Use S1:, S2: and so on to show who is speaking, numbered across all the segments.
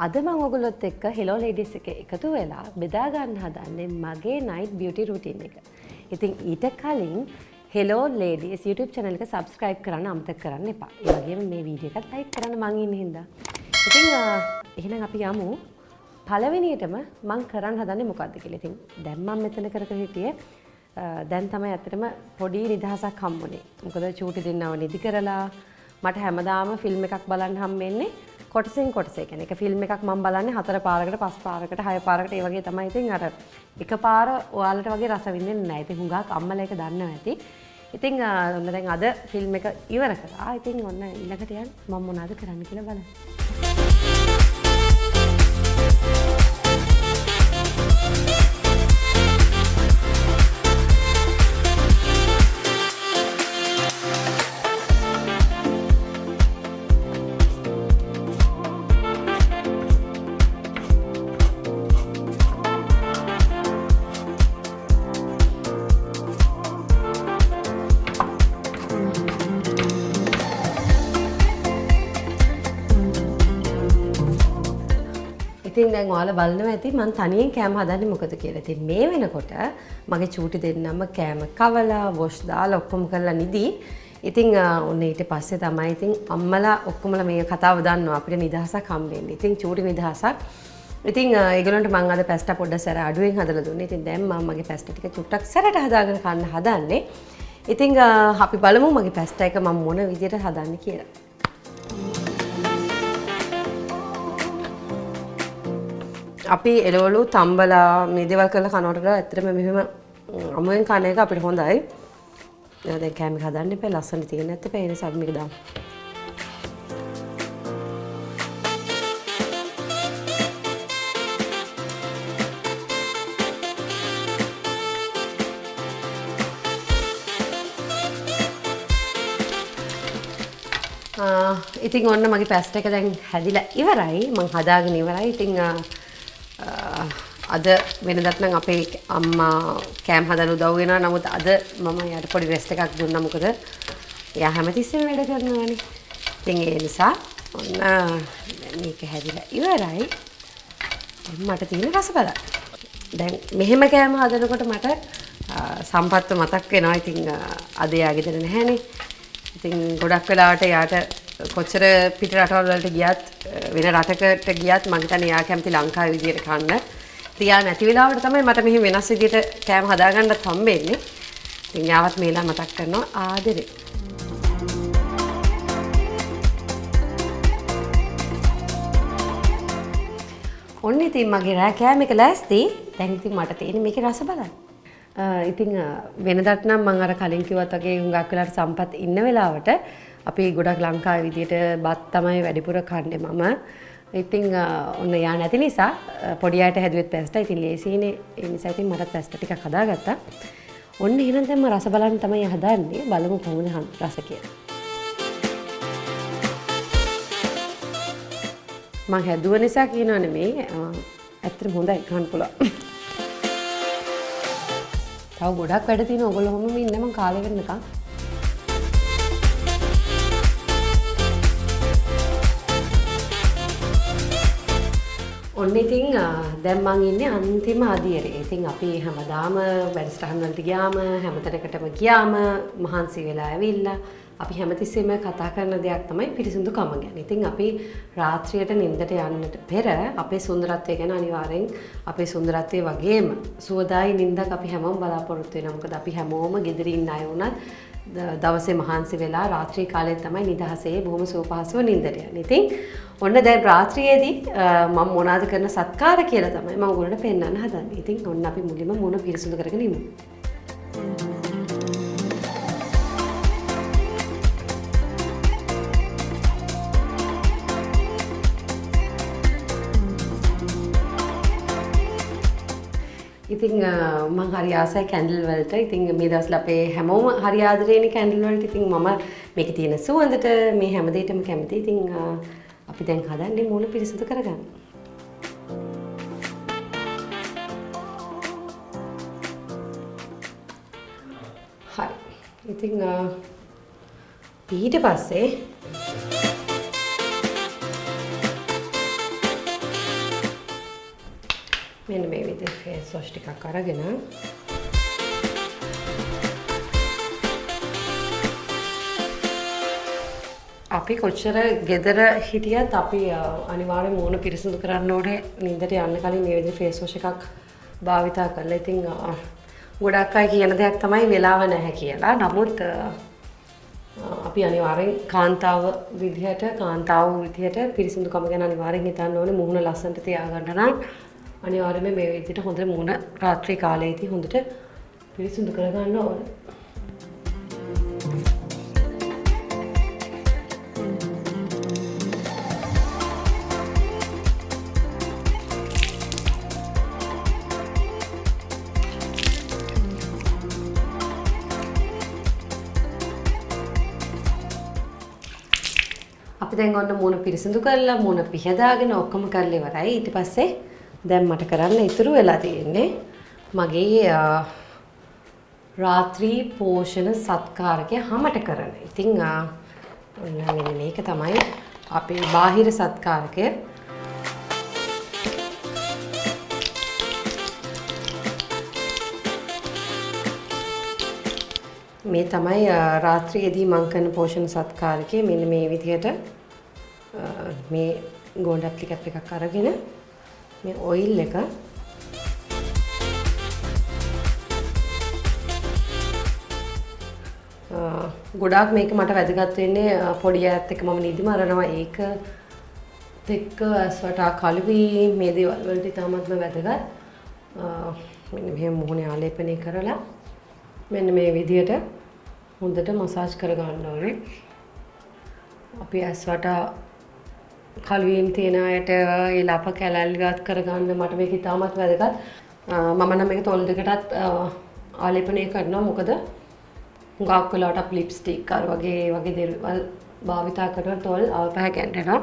S1: අද මම ඔයගොල්ලොත් එක්ක හෙලෝ ලේඩීස් එක එකතු වෙලා බෙදා ගන්න හදන්නේ මගේ නයිට් බියුටි රුටීන් එක. ඉතින් ඊට කලින් හෙලෝ ලේඩීස් YouTube channel එක subscribe කරන්න අමතක කරන්න එපා. ඒ වගේම මේ වීඩියෝ එකත් like කරන්න මං ඉන්නේ හින්දා. ඉතින් එහෙනම් අපි යමු පළවෙනියටම මං කරන්න හදන්නේ මොකද්ද කියලා. ඉතින් දැන් මම මෙතන කර හිටියේ දැන් තමයි ඇත්තටම පොඩි නිදහසක් හම්බුනේ. මොකද චූටි දෙන්නව නිදි කරලා මට හැමදාම ෆිල්ම් එකක් බලන්න හම්බෙන්නේ කොටසෙන් කොටස. ඒ කියන්නේ එක ෆිල්ම් එකක් මම බලන්නේ 4 පාරකට 5 පාරකට 6 පාරකට ඒ වගේ තමයි. ඉතින් අර එකපාර ඔයාලට වගේ රස විඳින්නේ නැහැ. ඉතින් හුඟක් අම්මලා ඒක දන්නවා ඇති. ඉතින් ඔන්න දැන් අද ෆිල්ම් එක ඉවර කරා. ඉතින් ඔන්න ඊළඟට යන්න මම මොනවද කරන්න කියලා බලන්න. ඉතින් දැන් ඔයාලා බලනවා ඇති මම තනියෙන් කෑම හදන්නේ මොකද කියලා. ඉතින් මේ වෙනකොට මගේ චූටි දෙන්නම කෑම කවලා වොෂ් දාලා ඔක්කොම කරලා නිදි. ඉතින් ඔන්න ඊට පස්සේ තමයි ඉතින් අම්මලා ඔක්කොමලා මේ කතාව දන්නවා අපිට නිදහසක් හම්බෙන්නේ. ඉතින් චූටි නිදහසක්. ඉතින් ඒගොල්ලන්ට මම අද පැස්ටා පොඩ්ඩක් සැර අඩුවෙන් හදලා දුන්නේ. ඉතින් දැන් මම මගේ පැස්ටා ටික චුට්ටක් සැරට හදාගෙන කන්න හදන්නේ. ඉතින් අපි බලමු මගේ පැස්ටා එක මම මොන විදිහට හදන්නේ කියලා. අපි එළවලු තම්බලා මේ දේවල් කරලා කනවට ඇත්තටම මෙහෙම අමුවෙන් කන එක අපිට හොඳයි. දැන් කෑම එක හදන්න එපා ලස්සන තියෙන්නේ නැත්නම් ඒ නිසා අපි මේක දාමු. ඉතින් ඔන්න මගේ පැස්ටා එක දැන් හැදිලා ඉවරයි. මම හදාගෙන ඉවරයි. ඉතින් අද වෙනදත් නම් අපේ අම්මා කෑම හදන්න උදව් වෙනවා. නමුත් අද මම යාට පොඩි රෙස්ට් එකක් දුන්නා. මොකද එයා හැමතිස්සෙම වැඩ කරනවානේ. ඉතින් ඒ නිසා ඔන්න මේක හැදිලා ඉවරයි. මට තියෙන රස බලන්න. දැන් මෙහෙම කෑම හදනකොට මට සම්පත්ත මතක් වෙනවා. ඉතින් අද එයා ගෙදර නැහැනේ. ඉතින් ගොඩක් වෙලාවට යාට කොච්චර පිට රටවල් වලට ගියත් වෙන රටකට ගියත් මම හිතන්නේ යා කැමති ලංකාවේ විදියට කන්න. තියා නැති වෙලාවට තමයි මට මෙහෙම වෙනස් විදියට කෑම හදාගන්නත් හම්බෙන්නේ. ඉතින් යාවත් මේලා මතක් කරනවා ආදරේ. ඔන්න ඉතින් මගේ රෑ කෑම එක ලෑස්ති. දැන් ඉතින් මට තියෙන්නේ මේකේ රස බලන්න. ඉතින් වෙනදට නම් මම අර කලින් කිව්වත් වගේ හුඟක් වෙලාවට සම්පත් ඉන්න වෙලාවට අපි ගොඩක් ලංකාවේ විදියට බත් තමයි වැඩිපුර කන්නේ මම. ඉතින් ඔන්න යා නැති නිසා පොඩි අයට හැදුවෙත් පැස්ටා. ඉතින් ලේසියිනේ. ඒ නිසා ඉතින් මටත් පැස්ටා ටිකක් හදාගත්තා. ඔන්න එහෙනම් දැන් මම රස බලන්න තමයි හදාන්නේ. බලමු කොහොමද රස කියලා. මම හැදුව නිසා කියනවා නෙමෙයි. ඇත්තටම හොඳයි කන්න පුළුවන්. තව ගොඩක් වැඩ තියෙනවා. ඔයගොල්ලෝ හැමෝම ඉන්න මං කාලේ වෙනකන්. ඔන්න ඉතින් දැන් මං ඉන්නේ අන්තිම අදියරේ. ඉතින් අපි හැමදාම වැඩසටහන් වලට ගියාම හැමතැනකටම ගියාම මහන්සි වෙලා ඇවිල්ලා අපි හැමතිස්සෙම කතා කරන දෙයක් තමයි පිරිසිදුකම ගැන. ඉතින් අපි රාත්‍රියට නිින්දට යන්නට පෙර අපේ සුන්දරත්වය ගැන අනිවාර්යෙන් අපේ සුන්දරත්වයේ වගේම සුවදායි නිින්දක් අපි හැමෝම බලාපොරොත්තු වෙනවා. මොකද අපි හැමෝම ගෙදර ඉන්න අය වුණත් දවසේ මහන්සි වෙලා රාත්‍රී කාලේ තමයි නිදහසේ බොහොම සුවපහසුව නිින්දට යන්නේ. ඉතින් ඔන්න දැන් රාත්‍රියේදී මම මොනවාද කරන සත්කාර කියලා තමයි මම ඔයගොල්ලන්ට පෙන්වන්න හදන්නේ. ඉතින් ඔන්න අපි මුලින්ම මුණ පිරිසිදු කරගෙන ඉමු. ඉතින් මම හරි ආසයි කැන්ඩල් වලට. ඉතින් මේ දවස්වල අපේ හැමෝම හරි ආදරේනේ කැන්ඩල් වලට. ඉතින් මම මේකේ තියෙන සුවඳට මේ හැම දෙයකම කැමතියි. ඉතින් අපි දැන් හදන්නේ මූණ පිරිසිදු කරගන්න. හරි. ඉතින් ඊට පස්සේ මෙන්න මේ විදිහට ෆේස් වොෂ් ටිකක් අරගෙන අපි කොච්චර gedara හිටියත් අපි අනිවාර්යෙන් මූණ පිරිසිදු කරන්න ඕනේ නිින්දට යන්න කලින් මේ විදිහට ෆේස් වොෂ් එකක් භාවිතා කරලා. ඉතින් ගොඩක් අය කියන දෙයක් තමයි වෙලාව නැහැ කියලා. නමුත් අපි අනිවාර්යෙන් කාන්තාව විදිහට පිරිසිදුකම ගැන අනිවාර්යෙන් හිතන්න ඕනේ. මුහුණ ලස්සනට තියාගන්න නම් අනිවාර්යයෙන්ම මේ විදිහට හොඳ මුහුණ රාත්‍රී කාලයේදී හොඳට පිරිසිදු කරගන්න ඕනේ. අපි දැන් ඔන්න මූණ පිරිසිදු කරලා මූණ පිහදාගෙන ඔක්කොම කරලා ඉවරයි. ඊට පස්සේ දැන් මට කරන්න ඉතුරු වෙලා තියෙන්නේ මගේ රාත්‍රී පෝෂණ සත්කාරකයේ හැමත කරන. ඉතින් ඔන්න මෙන්න මේක තමයි අපේ බාහිර සත්කාරකය. මේ තමයි රාත්‍රියේදී මම කරන පෝෂණ සත්කාරකයේ මෙන්න මේ විදිහට මේ ගෝල්ඩ් ඇප්ලිකැප් එකක් අරගෙන මේ ඔයිල් එක ගොඩාක් මේක මට වැදගත් වෙන්නේ පොඩි ඈත් එක මම නිදි මරනවා ඒක එක්ක ඇස්වට කළු වීම මේ දේවල් වලට ඉතාමත්ම වැදගත්. මෙන්න මෙහෙම මුහුණේ ආලේපනය කරලා මෙන්න මේ විදිහට හොඳට මසාජ් කර ගන්න ඕනේ. අපි ඇස්වට කළු වීම තියෙන අයට ඒ ලප කැලල්ගත් කරගන්න මට මේක ඉතාමත් වැදගත්. මම නම් මේක තොල් දෙකටත් ආලේපනය කරනවා. මොකද හුඟක් වෙලාවට අපි ලිප්ස්ටික් අර වගේ දේවල් භාවිතා කරන තොල් අවපහ ගැන්වෙනවා.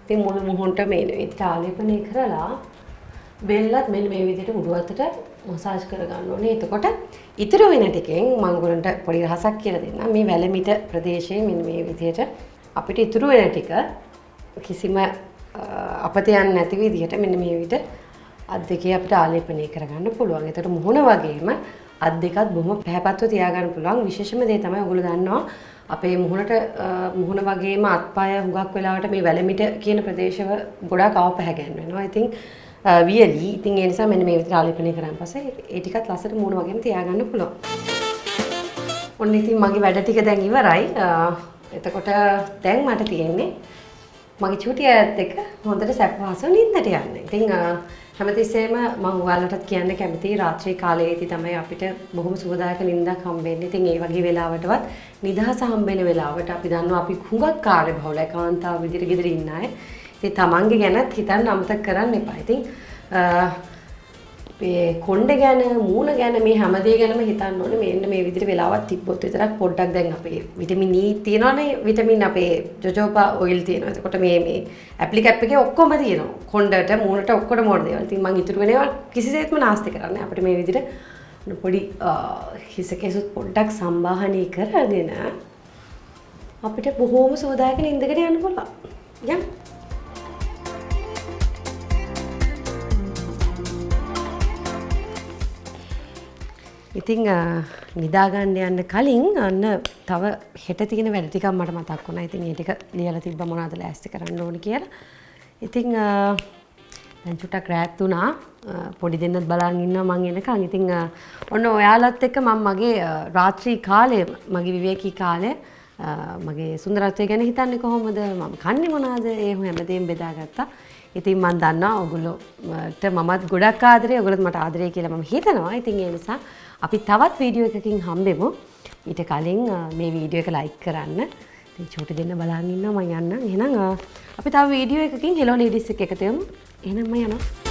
S1: ඉතින් මුළු මුහුණට මේ විදිහට ආලේපනය කරලා බෙල්ලත් මෙන්න මේ විදිහට උඩු අතට මසාජ් කරගන්න ඕනේ. එතකොට ඉතුරු වෙන ටිකෙන් මම ඔයගොල්ලන්ට පොඩි රහසක් කියලා දෙන්නම්. මේ වැලමිට ප්‍රදේශයේ මෙන්න මේ විදිහට අපිට ඉතුරු වෙන ටික කිසිම අපතයන් නැති විදිහට මෙන්න මේ විදිහට අත් දෙකේ අපිට ආලේපනය කරගන්න පුළුවන්. ඒතර මුහුණ වගේම අත් දෙකත් බොහොම පැහැපත්ව තියාගන්න පුළුවන්. විශේෂම දේ තමයි ඔයගොල්ලෝ දන්නවා අපේ මුහුණ වගේම අත්පය හුඟක් වෙලාවට මේ වැලමිට කියන ප්‍රදේශව ගොඩාක් අවපහ ගැන්වෙනවා. ඉතින් වියලි. ඉතින් ඒ නිසා මෙන්න මේ විදිහට ආලේපනය කරාන් පස්සේ ඒ ටිකත් ලස්සට මුහුණ වගේම තියාගන්න පුළුවන්. ඔන්න ඉතින් මගේ වැඩ ටික දැන් ඉවරයි. එතකොට දැන් මට තියෙන්නේ මගේ චූටි අයත් එක්ක හොඳට සැපපහසුව නිින්දට යන්න. ඉතින් හැමතිස්සෙම මම ඔයාලටත් කියන්න කැමතියි රාත්‍රී කාලයේදී තමයි අපිට බොහොම සුවදායක නිින්දක් හම්බෙන්නේ. ඉතින් ඒ වගේ වෙලාවටවත් නිදහස හම්බෙන වෙලාවට අපි දන්නවා අපි හුඟක් කාර්යබහුලයි කාන්තාව විදිහට ගෙදර ඉන්න අය. ඉතින් තමන්ගේ ගැනත් හිතන්න අමතක කරන්න එපා. ඉතින් මේ කොණ්ඩේ ගැන, මූණ ගැන මේ හැමදේ ගැනම හිතන්න ඕනේ. මෙන්න මේ විදිහට වෙලාවක් තිබ්බොත් විතරක් පොඩ්ඩක් දැන් අපේ විටමින් E තියෙනවනේ. විටමින් අපේ ජොජෝබා ඔයිල් තියෙනවා. එතකොට මේ ඇප්ලිකැප් එකේ ඔක්කොම තියෙනවා. කොණ්ඩට, මූණට ඔක්කොම මොන දේවල්. ඉතින් මම ඉතුරු වෙනේවා කිසිසේත්ම නාස්ති කරන්නේ. අපිට මේ විදිහට පොඩි හිස කෙසුත් පොඩ්ඩක් සම්බාහනය කරගෙන අපිට බොහෝම සෝදායක නිින්දකට යන්න පුළුවන්. යම් ඉතින් නිදාගන්න යන්න කලින් අන්න තව හෙට තියෙන වැඩ ටිකක් මට මතක් වුණා. ඉතින් ඒ ටික ලියලා තිබ්බ මොනවද ලෑස්ති කරන්න ඕනේ කියලා. ඉතින් දැන් චුට්ටක් රැත් වුණා. පොඩි දෙන්නත් බලන් ඉන්නවා මං එනකන්. ඉතින් ඔන්න ඔයාලත් එක්ක මම මගේ රාත්‍රී කාලය, මගේ විවේකී කාලය, මගේ සුන්දරත්වය ගැන හිතන්නේ කොහොමද? මම කන්නේ මොනවද? ඒ හැමදේම බෙදාගත්තා. ඉතින් මම දන්නවා ඔයගොල්ලෝට මමත් ගොඩක් ආදරේ, ඔයගොල්ලොත් මට ආදරේ කියලා මම හිතනවා. ඉතින් ඒ නිසා අපි තවත් වීඩියෝ එකකින් හම්බෙමු. ඊට කලින් මේ වීඩියෝ එක ලයික් කරන්න. ඉතින් චූටි දෙන්න බලන් ඉන්නවා මම යන්නම්. එහෙනම් අපි තව වීඩියෝ එකකින් හෙලෝ ලේඩීස් එක්ක එකතු වෙමු. එහෙනම් මම යනවා.